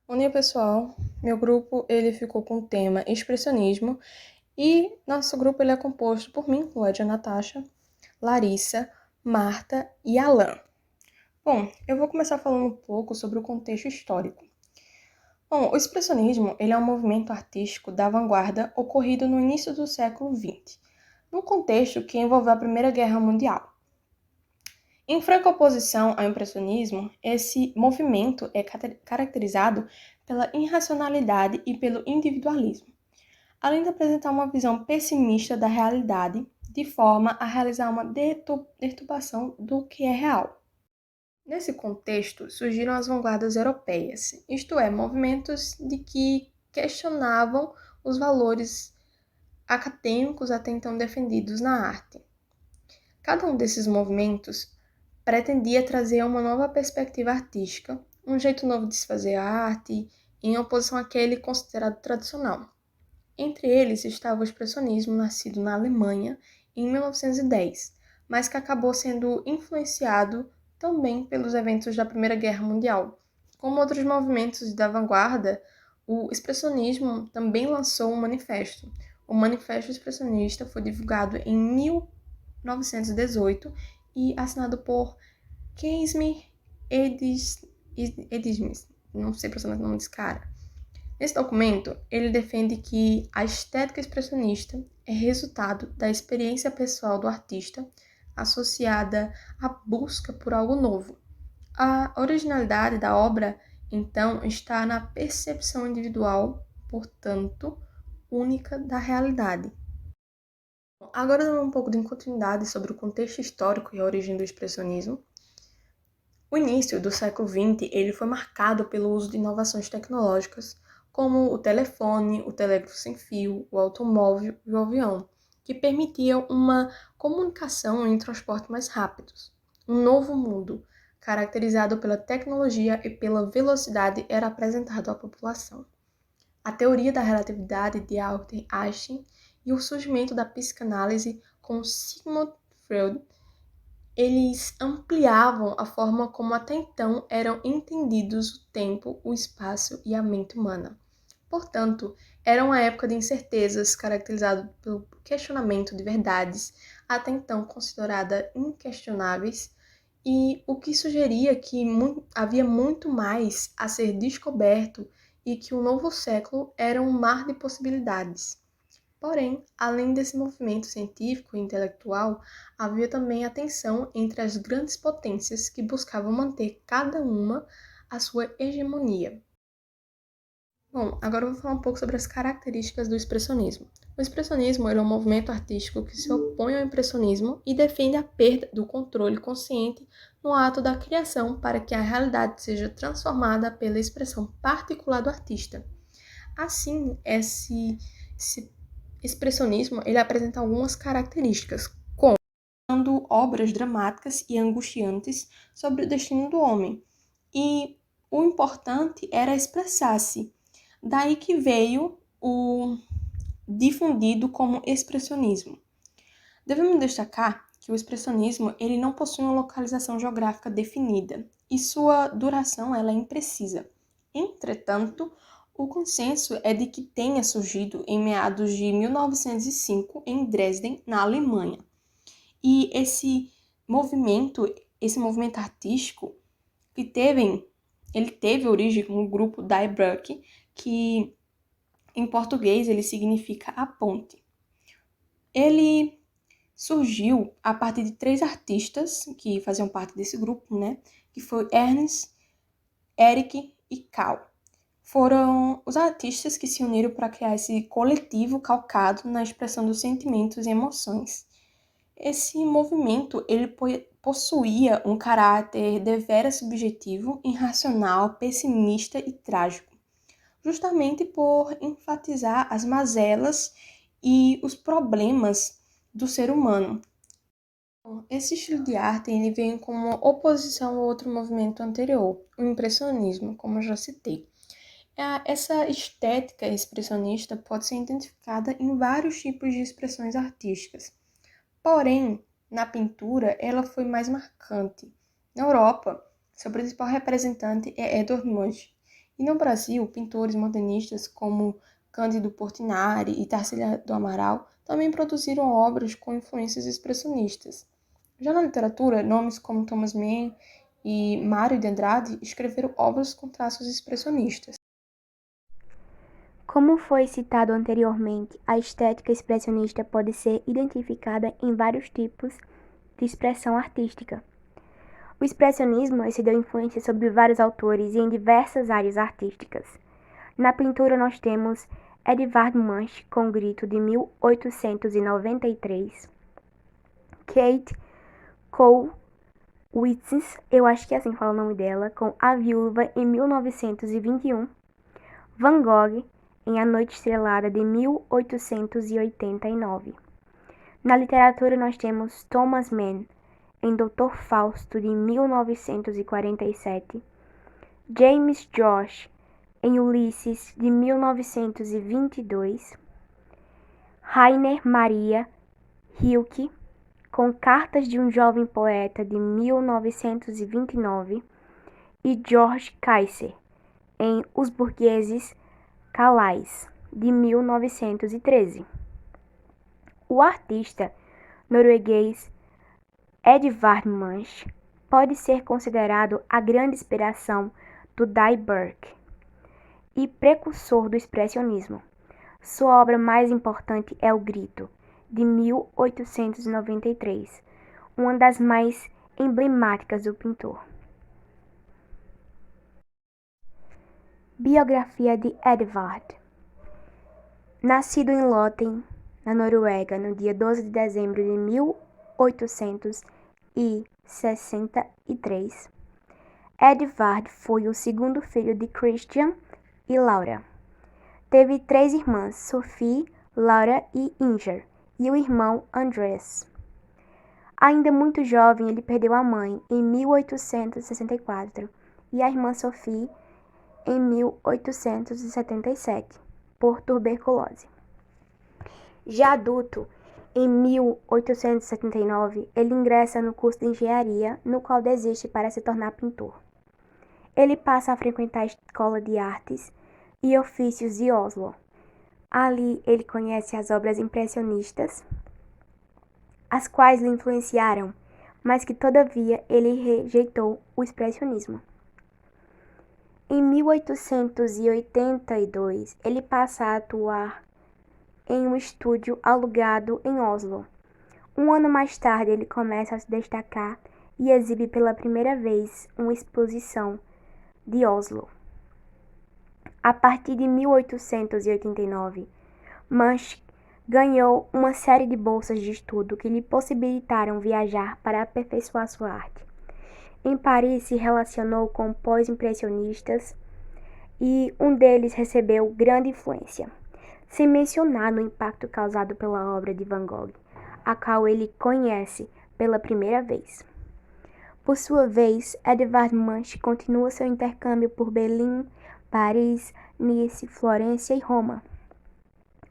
Bom dia, pessoal. Meu grupo ele ficou com o tema expressionismo e nosso grupo ele é composto por mim, Luédia Natasha, Larissa, Marta e Alan. Bom, eu vou começar falando um pouco sobre o contexto histórico. Bom, o expressionismo ele é um movimento artístico da vanguarda ocorrido no início do século XX, num contexto que envolveu a Primeira Guerra Mundial. Em franca oposição ao impressionismo, esse movimento é caracterizado pela irracionalidade e pelo individualismo, além de apresentar uma visão pessimista da realidade, de forma a realizar uma deturpação do que é real. Nesse contexto, surgiram as vanguardas europeias, isto é, movimentos de que questionavam os valores acadêmicos até então defendidos na arte. Cada um desses movimentos pretendia trazer uma nova perspectiva artística, um jeito novo de se fazer arte, em oposição àquele considerado tradicional. Entre eles estava o expressionismo, nascido na Alemanha em 1910, mas que acabou sendo influenciado também pelos eventos da Primeira Guerra Mundial. Como outros movimentos da vanguarda, o expressionismo também lançou um manifesto. O Manifesto Expressionista foi divulgado em 1918 e assinado por Casey Edismith, não sei pronunciar o nome desse cara. Nesse documento, ele defende que a estética expressionista é resultado da experiência pessoal do artista associada à busca por algo novo. A originalidade da obra, então, está na percepção individual, portanto, única da realidade. Agora, dando um pouco de continuidade sobre o contexto histórico e a origem do expressionismo, o início do século XX ele foi marcado pelo uso de inovações tecnológicas, como o telefone, o telégrafo sem fio, o automóvel e o avião, que permitiam uma comunicação em transportes mais rápidos. Um novo mundo, caracterizado pela tecnologia e pela velocidade, era apresentado à população. A teoria da relatividade de Albert Einstein e o surgimento da psicanálise com Sigmund Freud eles ampliavam a forma como até então eram entendidos o tempo, o espaço e a mente humana. Portanto, era uma época de incertezas caracterizada pelo questionamento de verdades até então consideradas inquestionáveis e o que sugeria que havia muito mais a ser descoberto e que o novo século era um mar de possibilidades. Porém, além desse movimento científico e intelectual, havia também a tensão entre as grandes potências que buscavam manter cada uma a sua hegemonia. Bom, agora eu vou falar um pouco sobre as características do expressionismo. O expressionismo é um movimento artístico que se opõe ao impressionismo e defende a perda do controle consciente no ato da criação para que a realidade seja transformada pela expressão particular do artista. Assim, esse expressionismo ele apresenta algumas características, como obras dramáticas e angustiantes sobre o destino do homem. E o importante era expressar-se. Daí que veio o difundido como expressionismo. Devemos destacar que o expressionismo ele não possui uma localização geográfica definida e sua duração ela é imprecisa. Entretanto, o consenso é de que tenha surgido em meados de 1905 em Dresden, na Alemanha. E esse movimento artístico, ele teve origem no grupo Die Brücke, que em português ele significa a ponte. Ele surgiu a partir de 3 artistas que faziam parte desse grupo, né? Que foi Ernst, Eric e Karl. Foram os artistas que se uniram para criar esse coletivo calcado na expressão dos sentimentos e emoções. Esse movimento ele possuía um caráter deveras subjetivo, irracional, pessimista e trágico, justamente por enfatizar as mazelas e os problemas do ser humano. Esse estilo de arte ele vem como oposição ao outro movimento anterior, o impressionismo, como eu já citei. Essa estética expressionista pode ser identificada em vários tipos de expressões artísticas. Porém, na pintura, ela foi mais marcante. Na Europa, seu principal representante é Edvard Munch, E no Brasil, pintores modernistas como Cândido Portinari e Tarsila do Amaral também produziram obras com influências expressionistas. Já na literatura, nomes como Thomas Mann e Mário de Andrade escreveram obras com traços expressionistas. Como foi citado anteriormente, a estética expressionista pode ser identificada em vários tipos de expressão artística. O expressionismo excedeu influência sobre vários autores e em diversas áreas artísticas. Na pintura nós temos Edvard Munch com Grito de 1893, Kate Kowitzis, eu acho que é assim fala o nome dela, com A Viúva em 1921, Van Gogh em A Noite Estrelada de 1889. Na literatura nós temos Thomas Mann em Dr. Fausto de 1947, James Joyce em Ulisses de 1922, Rainer Maria Rilke com Cartas de um Jovem Poeta de 1929 e George Kaiser em Os Burgueses Calais de 1913. O artista norueguês Edvard Munch pode ser considerado a grande inspiração do Die Burke e precursor do expressionismo. Sua obra mais importante é O Grito, de 1893, uma das mais emblemáticas do pintor. Biografia de Edvard. Nascido em Loten, na Noruega, no dia 12 de dezembro de 1863, Edvard foi o segundo filho de Christian e Laura. Teve 3 irmãs, Sophie, Laura e Inger, e o irmão Andreas. Ainda muito jovem, ele perdeu a mãe em 1864 e a irmã Sophie em 1877, por tuberculose. Já adulto, em 1879, ele ingressa no curso de engenharia, no qual desiste para se tornar pintor. Ele passa a frequentar a Escola de Artes e Ofícios de Oslo. Ali ele conhece as obras impressionistas, as quais lhe influenciaram, mas que todavia ele rejeitou o expressionismo. Em 1882, ele passa a atuar em um estúdio alugado em Oslo. Um ano mais tarde, ele começa a se destacar e exibe pela primeira vez uma exposição de Oslo. A partir de 1889, Munch ganhou uma série de bolsas de estudo que lhe possibilitaram viajar para aperfeiçoar sua arte. Em Paris, se relacionou com pós-impressionistas e um deles recebeu grande influência, sem mencionar no impacto causado pela obra de Van Gogh, a qual ele conhece pela primeira vez. Por sua vez, Edvard Munch continua seu intercâmbio por Berlim, Paris, Nice, Florença e Roma.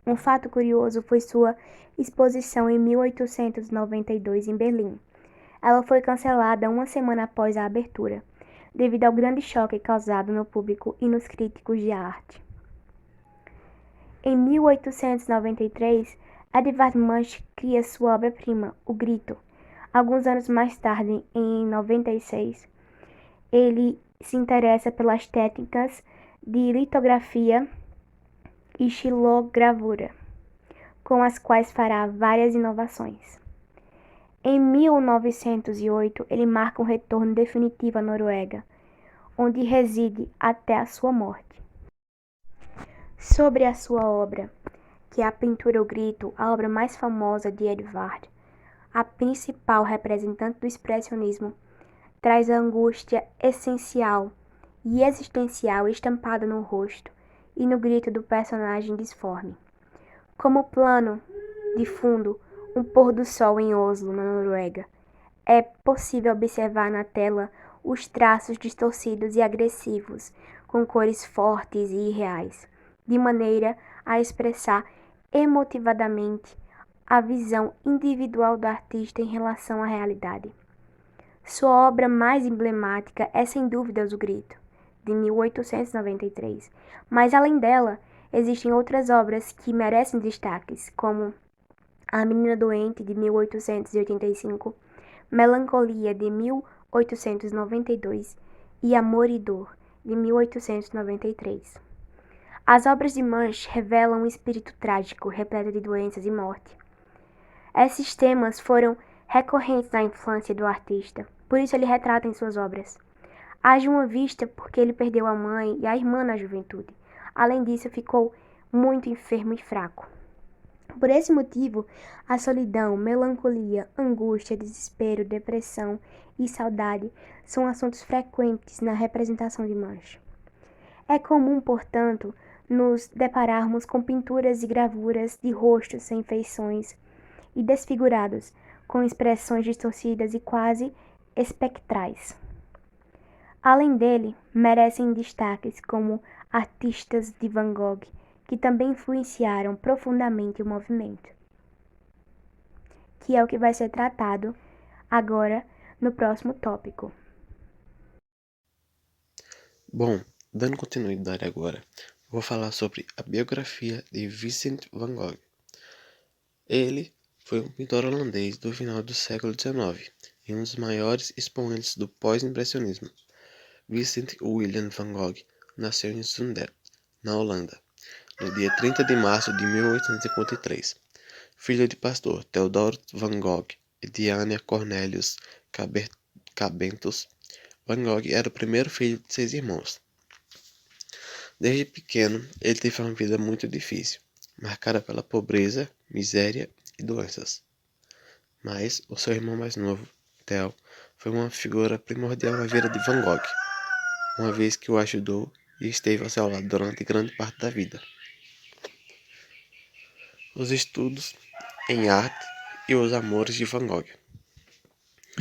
Um fato curioso foi sua exposição em 1892 em Berlim. Ela foi cancelada uma semana após a abertura, devido ao grande choque causado no público e nos críticos de arte. Em 1893, Edvard Munch cria sua obra-prima, O Grito. Alguns anos mais tarde, em 96, ele se interessa pelas técnicas de litografia e xilogravura, com as quais fará várias inovações. Em 1908, ele marca um retorno definitivo à Noruega, onde reside até a sua morte. Sobre a sua obra, que é a pintura O Grito, a obra mais famosa de Edvard, a principal representante do expressionismo, traz a angústia essencial e existencial estampada no rosto e no grito do personagem disforme. Como plano de fundo, um pôr do sol em Oslo, na Noruega. É possível observar na tela os traços distorcidos e agressivos, com cores fortes e irreais, de maneira a expressar emotivadamente a visão individual do artista em relação à realidade. Sua obra mais emblemática é sem dúvidas O Grito, de 1893. Mas além dela, existem outras obras que merecem destaques, como A Menina Doente, de 1885, Melancolia, de 1892 e Amor e Dor, de 1893. As obras de Munch revelam um espírito trágico, repleto de doenças e morte. Esses temas foram recorrentes na infância do artista, por isso ele retrata em suas obras. Haja uma vista porque ele perdeu a mãe e a irmã na juventude. Além disso, ficou muito enfermo e fraco. Por esse motivo, a solidão, melancolia, angústia, desespero, depressão e saudade são assuntos frequentes na representação de Munch. É comum, portanto, nos depararmos com pinturas e gravuras de rostos sem feições e desfigurados, com expressões distorcidas e quase espectrais. Além dele, merecem destaques como artistas de Van Gogh, que também influenciaram profundamente o movimento, que é o que vai ser tratado agora no próximo tópico. Bom, dando continuidade agora, vou falar sobre a biografia de Vincent van Gogh. Ele foi um pintor holandês do final do século XIX e um dos maiores expoentes do pós-impressionismo. Vincent Willem van Gogh nasceu em Zundert, na Holanda, no dia 30 de março de 1853. Filho de pastor Theodor van Gogh e Diana Cornelius Cabentus, Van Gogh era o primeiro filho de 6 irmãos. Desde pequeno, ele teve uma vida muito difícil, marcada pela pobreza, miséria e doenças. Mas o seu irmão mais novo, Theo, foi uma figura primordial na vida de Van Gogh, uma vez que o ajudou e esteve ao seu lado durante grande parte da vida. Os estudos em arte e os amores de Van Gogh.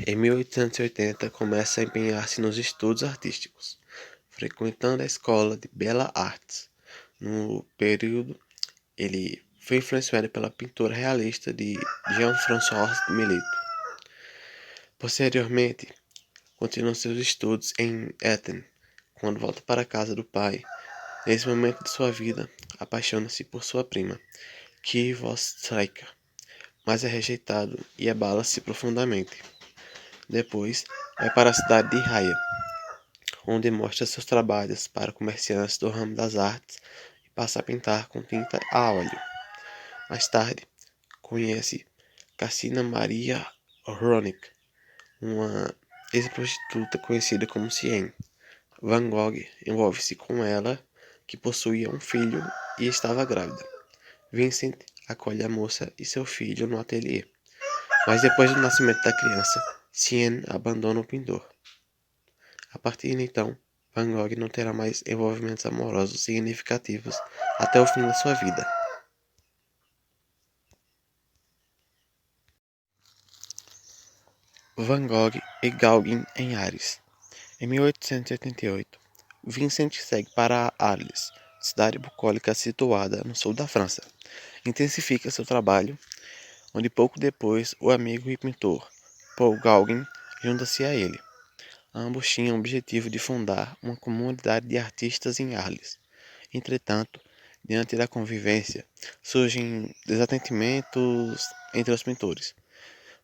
Em 1880, começa a empenhar-se nos estudos artísticos, frequentando a Escola de Belas Artes. No período, ele foi influenciado pela pintura realista de Jean-François Millet. Posteriormente, continuou seus estudos em Etten. Quando volta para a casa do pai, nesse momento de sua vida, apaixona-se por sua prima, Kay Vostrijka, mas é rejeitado e abala-se profundamente. Depois, vai para a cidade de Haia, onde mostra seus trabalhos para comerciantes do ramo das artes e passa a pintar com tinta a óleo. Mais tarde, conhece Cassina Maria Hronick, uma ex-prostituta conhecida como Cien. Van Gogh envolve-se com ela, que possuía um filho e estava grávida. Vincent acolhe a moça e seu filho no ateliê, mas depois do nascimento da criança, Cien abandona o pintor. A partir de então, Van Gogh não terá mais envolvimentos amorosos significativos até o fim da sua vida. Van Gogh e Gauguin em Ares. Em 1888, Vincent segue para Arles, cidade bucólica situada no sul da França. Intensifica seu trabalho, onde pouco depois o amigo e pintor Paul Gauguin junta-se a ele. Ambos tinham o objetivo de fundar uma comunidade de artistas em Arles. Entretanto, diante da convivência, surgem desatendimentos entre os pintores,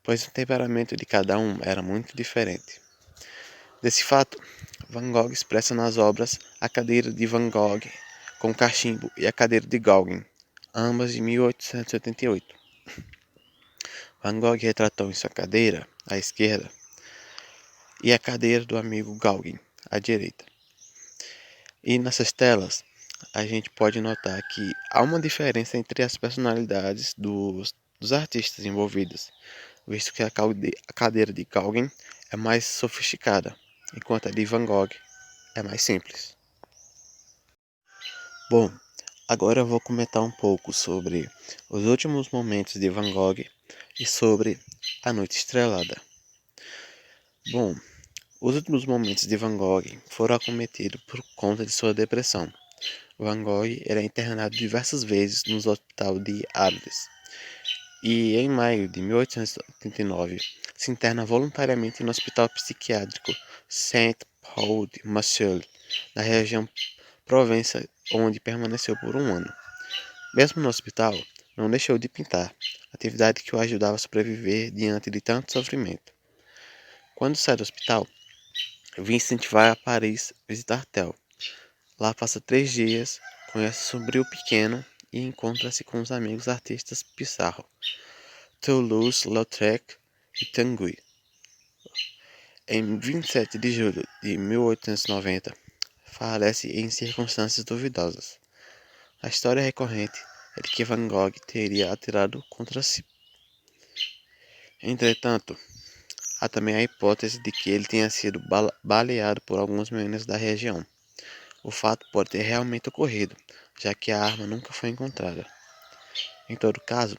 pois o temperamento de cada um era muito diferente. Desse fato, Van Gogh expressa nas obras A Cadeira de Van Gogh com cachimbo e A Cadeira de Gauguin, ambas de 1888. Van Gogh retratou em sua cadeira, à esquerda, e a cadeira do amigo Gauguin, à direita. E nessas telas, a gente pode notar que há uma diferença entre as personalidades dos artistas envolvidos, visto que a cadeira de Gauguin é mais sofisticada, enquanto a de Van Gogh é mais simples. Bom, agora eu vou comentar um pouco sobre os últimos momentos de Van Gogh e sobre A Noite Estrelada. Bom, os últimos momentos de Van Gogh foram acometidos por conta de sua depressão. Van Gogh era internado diversas vezes no hospital de Arles e, em maio de 1889, se interna voluntariamente no hospital psiquiátrico Saint-Paul de Marseille, na região Provença, onde permaneceu por um ano. Mesmo no hospital, não deixou de pintar, atividade que o ajudava a sobreviver diante de tanto sofrimento. Quando sai do hospital, Vincent vai a Paris visitar Theo. Lá passa 3 dias, conhece o sobrinho pequeno e encontra-se com os amigos artistas Pissarro, Toulouse-Lautrec e Tanguy. Em 27 de julho de 1890, falece em circunstâncias duvidosas. A história recorrente é de que Van Gogh teria atirado contra si. Entretanto, há também a hipótese de que ele tenha sido baleado por alguns meninos da região. O fato pode ter realmente ocorrido, já que a arma nunca foi encontrada. Em todo caso,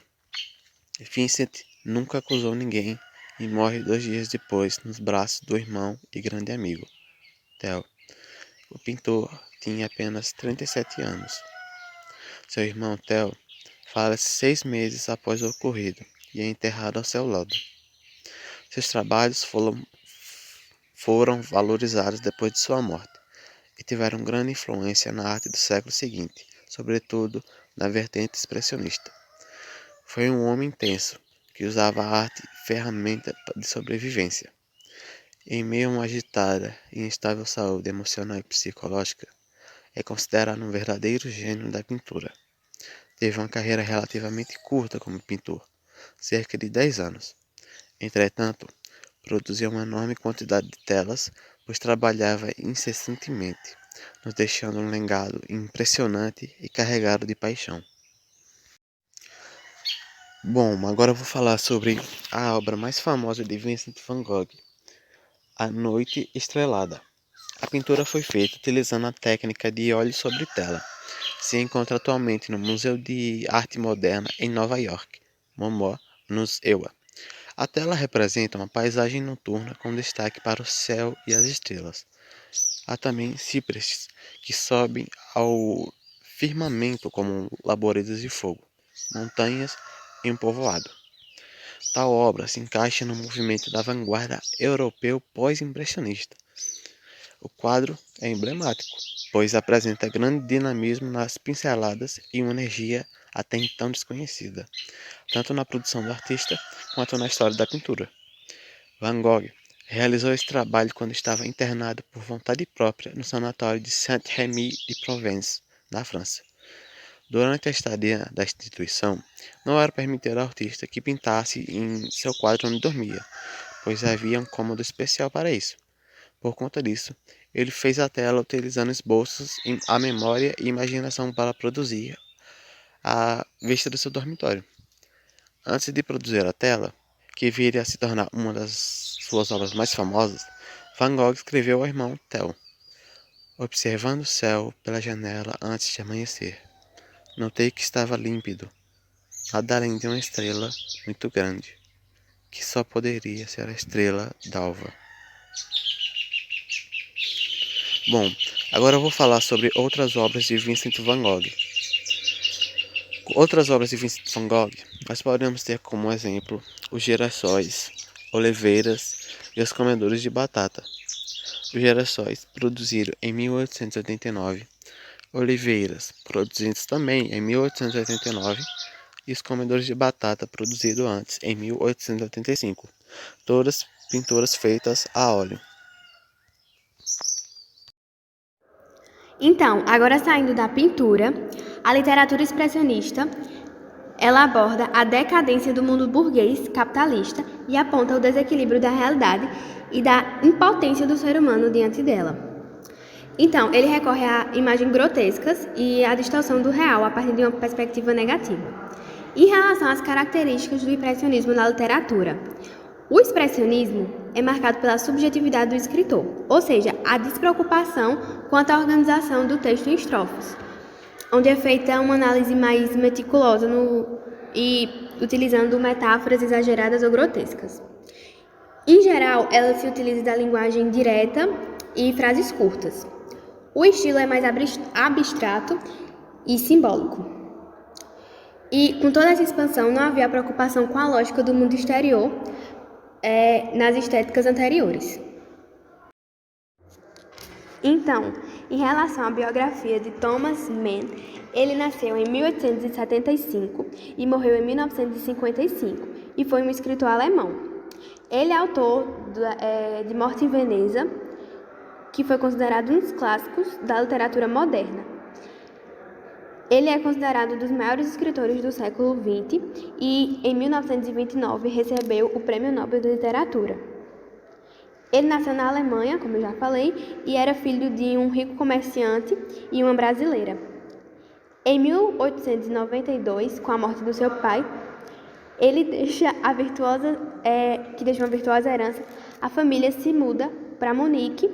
Vincent nunca acusou ninguém e morre 2 dias depois nos braços do irmão e grande amigo, Theo. O pintor tinha apenas 37 anos. Seu irmão Theo falece 6 meses após o ocorrido e é enterrado ao seu lado. Seus trabalhos foram valorizados depois de sua morte e tiveram grande influência na arte do século seguinte, sobretudo na vertente expressionista. Foi um homem intenso, que usava a arte ferramenta de sobrevivência. Em meio a uma agitada e instável saúde emocional e psicológica, é considerado um verdadeiro gênio da pintura. Teve uma carreira relativamente curta como pintor, cerca de 10 anos. Entretanto, produziu uma enorme quantidade de telas, pois trabalhava incessantemente, nos deixando um legado impressionante e carregado de paixão. Bom, agora eu vou falar sobre a obra mais famosa de Vincent van Gogh, A Noite Estrelada. A pintura foi feita utilizando a técnica de óleo sobre tela. Se encontra atualmente no Museu de Arte Moderna em Nova York, MoMA, nos EUA. A tela representa uma paisagem noturna com destaque para o céu e as estrelas. Há também ciprestes que sobem ao firmamento como labaredas de fogo, montanhas e um povoado. Tal obra se encaixa no movimento da vanguarda europeu pós-impressionista. O quadro é emblemático, pois apresenta grande dinamismo nas pinceladas e uma energia até então desconhecida, tanto na produção do artista quanto na história da pintura. Van Gogh realizou esse trabalho quando estava internado por vontade própria no sanatório de Saint-Rémy de Provence, na França. Durante a estadia da instituição, não era permitido ao artista que pintasse em seu quadro onde dormia, pois havia um cômodo especial para isso. Por conta disso, ele fez a tela utilizando esboços à memória e imaginação para produzir a vista do seu dormitório. Antes de produzir a tela, que viria a se tornar uma das suas obras mais famosas, Van Gogh escreveu ao irmão Theo: observando o céu pela janela antes de amanhecer, notei que estava límpido, nada além de uma estrela muito grande, que só poderia ser a estrela d'alva. Bom, agora eu vou falar sobre outras obras de Vincent van Gogh. Outras obras de Vincent van Gogh, nós podemos ter como exemplo os girassóis, oliveiras e os comedores de batata. Os girassóis, produzido em 1889, oliveiras, produzidos também em 1889, e os comedores de batata, produzido antes, em 1885. Todas pinturas feitas a óleo. Então, agora saindo da pintura, a literatura expressionista, ela aborda a decadência do mundo burguês capitalista e aponta o desequilíbrio da realidade e da impotência do ser humano diante dela. Então, ele recorre a imagens grotescas e à distorção do real a partir de uma perspectiva negativa. Em relação às características do impressionismo na literatura, o expressionismo é marcado pela subjetividade do escritor, ou seja, a despreocupação quanto à organização do texto em estrofes, onde é feita uma análise mais meticulosa e utilizando metáforas exageradas ou grotescas. Em geral, ela se utiliza da linguagem direta e frases curtas. O estilo é mais abstrato e simbólico. E com toda essa expansão, não havia preocupação com a lógica do mundo exterior nas estéticas anteriores. Então, Em relação à biografia de Thomas Mann, ele nasceu em 1875 e morreu em 1955 e foi um escritor alemão. Ele é autor de Morte em Veneza, que foi considerado um dos clássicos da literatura moderna. Ele é considerado um dos maiores escritores do século XX e, em 1929, recebeu o Prêmio Nobel de Literatura. Ele nasceu na Alemanha, como eu já falei, e era filho de um rico comerciante e uma brasileira. Em 1892, com a morte do seu pai, ele deixa uma virtuosa herança. A família se muda para Munique,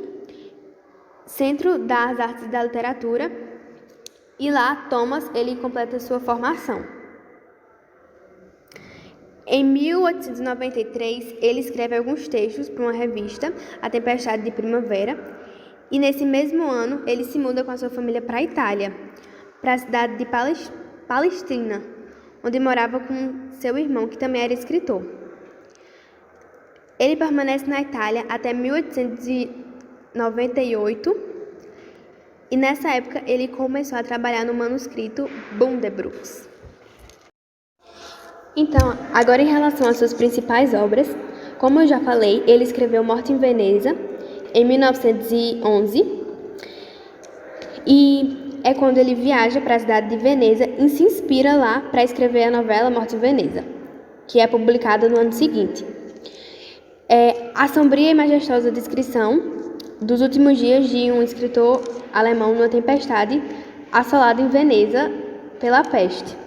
centro das artes e da literatura, e lá Thomas ele completa sua formação. Em 1893, ele escreve alguns textos para uma revista, A Tempestade de Primavera, e nesse mesmo ano ele se muda com a sua família para a Itália, para a cidade de Palestrina, onde morava com seu irmão, que também era escritor. Ele permanece na Itália até 1898, e nessa época ele começou a trabalhar no manuscrito Buddenbrooks. Então, agora em relação às suas principais obras, como eu já falei, ele escreveu Morte em Veneza em 1911 e é quando ele viaja para a cidade de Veneza e se inspira lá para escrever a novela Morte em Veneza, que é publicada no ano seguinte. A sombria e majestosa descrição dos últimos dias de um escritor alemão numa tempestade assolado em Veneza pela peste.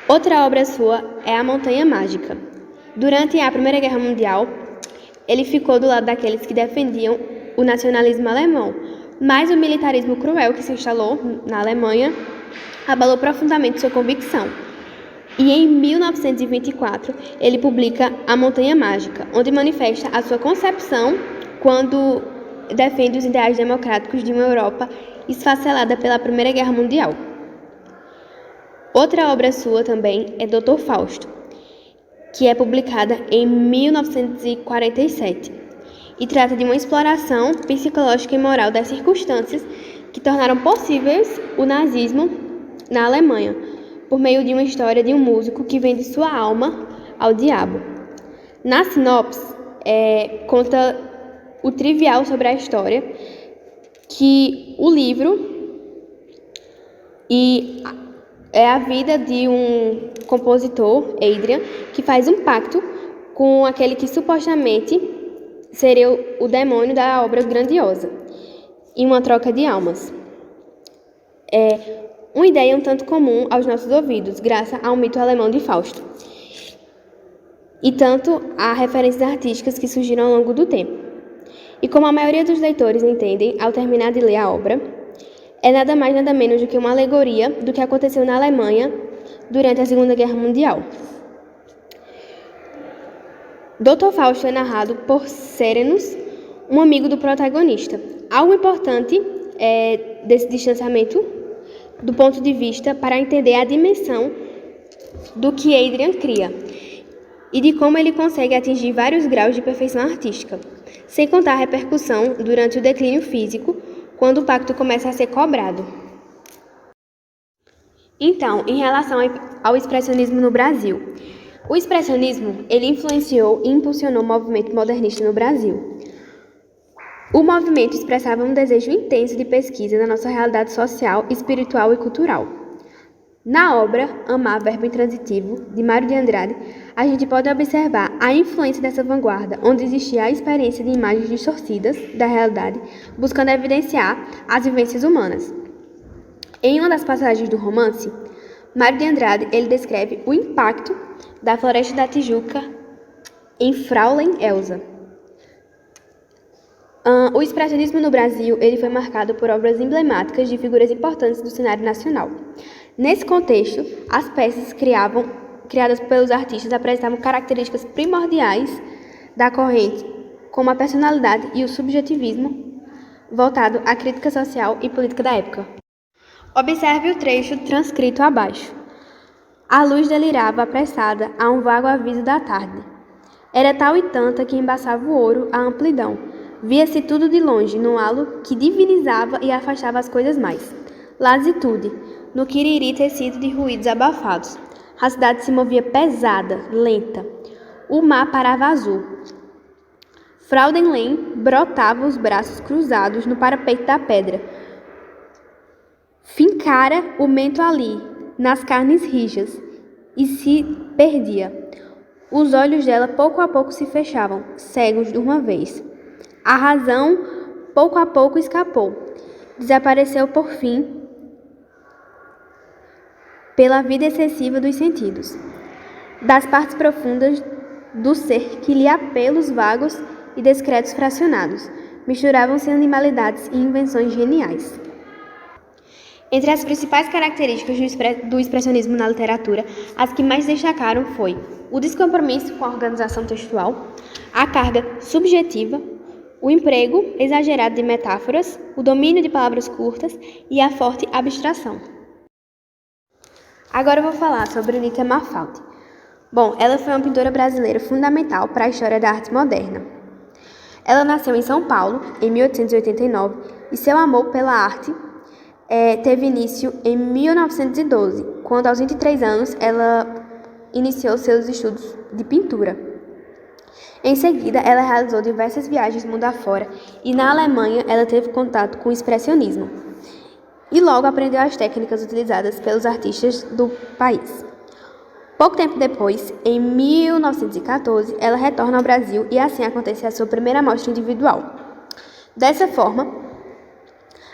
Outra obra sua é A Montanha Mágica. Durante a Primeira Guerra Mundial, ele ficou do lado daqueles que defendiam o nacionalismo alemão, mas o militarismo cruel que se instalou na Alemanha abalou profundamente sua convicção. E em 1924, ele publica A Montanha Mágica, onde manifesta a sua concepção quando defende os ideais democráticos de uma Europa esfacelada pela Primeira Guerra Mundial. Outra obra sua também é Dr. Fausto, que é publicada em 1947 e trata de uma exploração psicológica e moral das circunstâncias que tornaram possíveis o nazismo na Alemanha, por meio de uma história de um músico que vende sua alma ao diabo. Na sinopse, conta o trivial sobre a história, que o livro é a vida de um compositor, Adrian, que faz um pacto com aquele que supostamente seria o demônio da obra grandiosa, em uma troca de almas. Uma ideia um tanto comum aos nossos ouvidos, graças ao mito alemão de Fausto, e tanto a referências artísticas que surgiram ao longo do tempo. E como a maioria dos leitores entendem ao terminar de ler a obra, é nada mais nada menos do que uma alegoria do que aconteceu na Alemanha durante a Segunda Guerra Mundial. Dr. Fausto é narrado por Serenus, um amigo do protagonista. Algo importante desse distanciamento do ponto de vista para entender a dimensão do que Adrian cria e de como ele consegue atingir vários graus de perfeição artística, sem contar a repercussão durante o declínio físico, quando o pacto começa a ser cobrado. Então, em relação ao expressionismo no Brasil, o expressionismo ele influenciou e impulsionou o movimento modernista no Brasil. O movimento expressava um desejo intenso de pesquisa da nossa realidade social, espiritual e cultural. Na obra Amar, Verbo Intransitivo, de Mário de Andrade, a gente pode observar a influência dessa vanguarda, onde existia a experiência de imagens distorcidas da realidade, buscando evidenciar as vivências humanas. Em uma das passagens do romance, Mário de Andrade ele descreve o impacto da Floresta da Tijuca em Fraulein Elsa. O expressionismo no Brasil ele foi marcado por obras emblemáticas de figuras importantes do cenário nacional. Nesse contexto, as peças criadas pelos artistas apresentavam características primordiais da corrente, como a personalidade e o subjetivismo, voltado à crítica social e política da época. Observe o trecho transcrito abaixo. A luz delirava apressada a um vago aviso da tarde. Era tal e tanta que embaçava o ouro a amplidão, Via-se tudo de longe, num halo que divinizava e afastava as coisas mais. Lasitude, no quiriri tecido de ruídos abafados. A cidade se movia pesada, lenta. O mar parava azul. Fraudenlein brotava os braços cruzados no parapeito da pedra. Fincara o mento ali, nas carnes rijas, e se perdia. Os olhos dela pouco a pouco se fechavam, cegos de uma vez. A razão pouco a pouco escapou. Desapareceu por fim pela vida excessiva dos sentidos, das partes profundas do ser que lhe apelos vagos e discretos fracionados, misturavam-se animalidades e invenções geniais. Entre as principais características do expressionismo na literatura, as que mais destacaram foi o descompromisso com a organização textual, a carga subjetiva, o emprego exagerado de metáforas, o domínio de palavras curtas e a forte abstração. Agora eu vou falar sobre Anita Malfatti. Bom, ela foi uma pintora brasileira fundamental para a história da arte moderna. Ela nasceu em São Paulo, em 1889, e seu amor pela arte teve início em 1912, quando aos 23 anos ela iniciou seus estudos de pintura. Em seguida, ela realizou diversas viagens mundo afora e na Alemanha ela teve contato com o expressionismo e logo aprendeu as técnicas utilizadas pelos artistas do país. Pouco tempo depois, em 1914, ela retorna ao Brasil e assim acontece a sua primeira mostra individual. Dessa forma,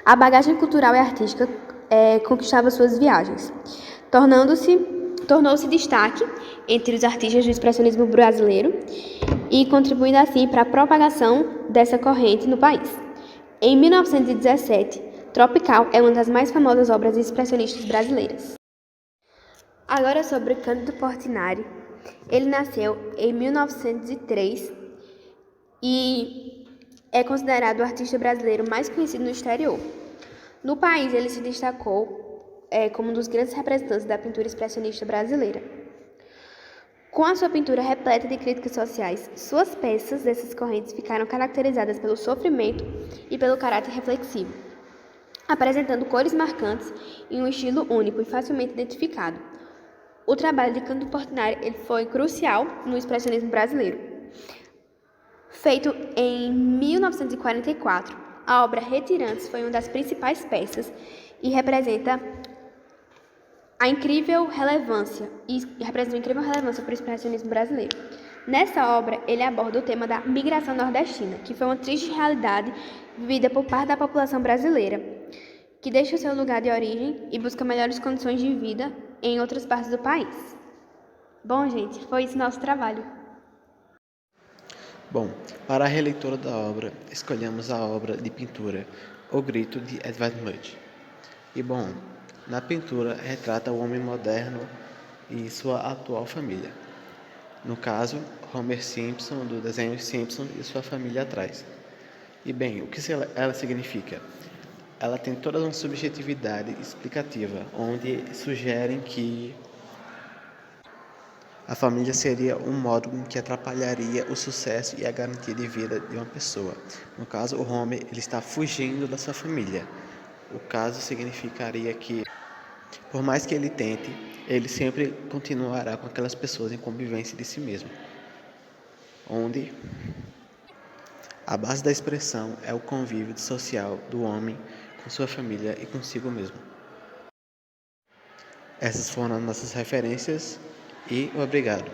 a bagagem cultural e artística conquistava suas viagens, tornou-se destaque entre os artistas do expressionismo brasileiro e contribuindo assim para a propagação dessa corrente no país. Em 1917, Tropical é uma das mais famosas obras expressionistas brasileiras. Agora sobre Cândido Portinari. Ele nasceu em 1903 e é considerado o artista brasileiro mais conhecido no exterior. No país, ele se destacou como um dos grandes representantes da pintura expressionista brasileira. Com a sua pintura repleta de críticas sociais, suas peças dessas correntes ficaram caracterizadas pelo sofrimento e pelo caráter reflexivo, apresentando cores marcantes e um estilo único e facilmente identificado. O trabalho de Cândido Portinari ele foi crucial no expressionismo brasileiro. Feito em 1944, a obra Retirantes foi uma das principais peças e representa uma incrível relevância para o expressionismo brasileiro. Nessa obra, ele aborda o tema da migração nordestina, que foi uma triste realidade vivida por parte da população brasileira, que deixa o seu lugar de origem e busca melhores condições de vida em outras partes do país. Bom, gente, foi esse nosso trabalho. Bom, para a releitura da obra, escolhemos a obra de pintura O Grito, de Edvard Munch. E bom, na pintura retrata o homem moderno e sua atual família. No caso, Homer Simpson, do desenho Simpson, e sua família atrás. E bem, o que ela significa? Ela tem toda uma subjetividade explicativa, onde sugerem que a família seria um modo que atrapalharia o sucesso e a garantia de vida de uma pessoa. No caso, o Homer ele está fugindo da sua família. O caso significaria que, por mais que ele tente, ele sempre continuará com aquelas pessoas em convivência de si mesmo. Onde a base da expressão é o convívio social do homem com sua família e consigo mesmo. Essas foram as nossas referências e obrigado.